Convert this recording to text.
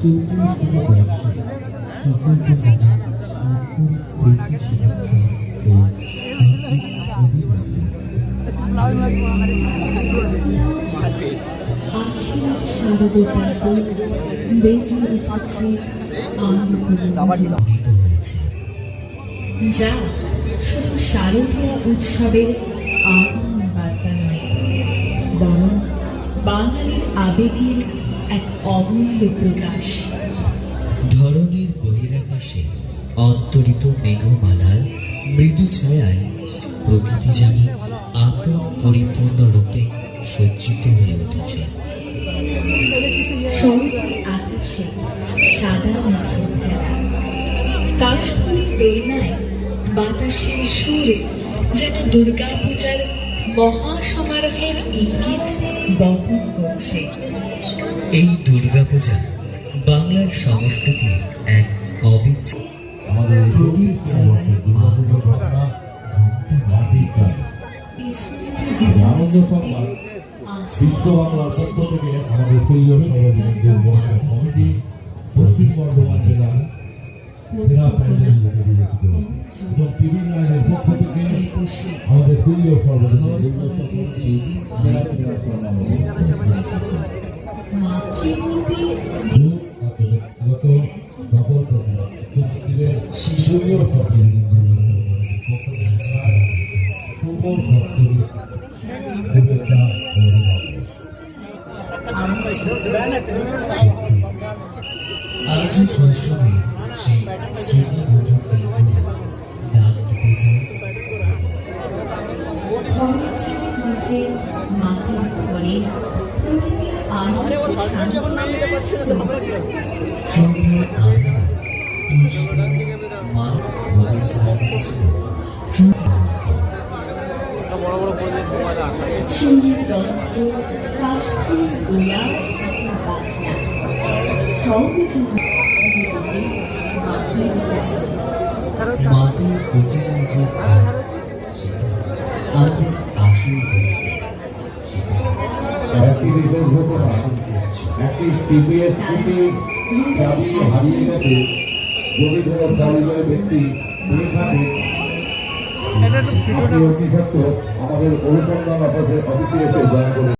34তম বর্ষে সকলকে জানাই আন্তরিক প্রীতি শুভেচ্ছা ও হার্দিক অভিনন্দন। আশীর্বাদ শারদোপান্ত বেজে উঠেছে যা শুধু শারদীয়া উৎসবের আগমন বার্তা নয়, বরং বাঙালির আবেগের এক অমূল্য প্রকাশ। ধরনের বহিরাকাশে অন্তরিত মেঘমালার মৃদু ছায়ায় প্রকৃতি যেন আপন পরিপূর্ণ রূপে সজ্জিত হয়ে উঠেছে। শরতের আকাশে সাদা মেঘে ঘেরা, কাশফুলের দোলনায় বাতাসের সুর যেন দুর্গাপূজার মহাসমারোহের ইঙ্গিত বহন করছে। এই দুর্গাপূজা বাংলার সংস্কৃতির এক অবিচ্ছেদ্য আমাদের প্রদীপ জ্বালায় আনন্দ সংবাদ বিশ্ব বাংলার পক্ষ থেকে আমাদের ফুল্য সভাপতি কমিটি পশ্চিম বর্ধমান জেলা সেরা প্যান্ডেল এবং টিভি নাইনের পক্ষ থেকে আমাদের ফুল্য সভাপতি সেরা সেরা মাতৃমূর্তি গত নকল শিশুরীয় শুভ সপ্তমী শুভেচ্ছা আজও শৈশবে সেই স্মৃতিবোধক দিনগুলো দাগ কেটে যায়। ঘরের ছেলে নিচে মাটির ঘরে প্রদীপের আলো যে শান্তি সন্ধ্যার আলো তুলসীতে মা নদীর ঝাড়ছিল শিউলির রক্ত, কাশফুলের দোলা, বাজনা সবই যেন নিজেকে মাটির জায়গা। মাটির প্রতিমা যে আমাদের আসল একটি বিশেষ ঘটনা, একটি টিপিএস চাবি হারিয়ে গেছে। যদি কোনো পরিচয় ব্যক্তি আমাদের অনুসন্ধান অফিসে এসে জয়েন করে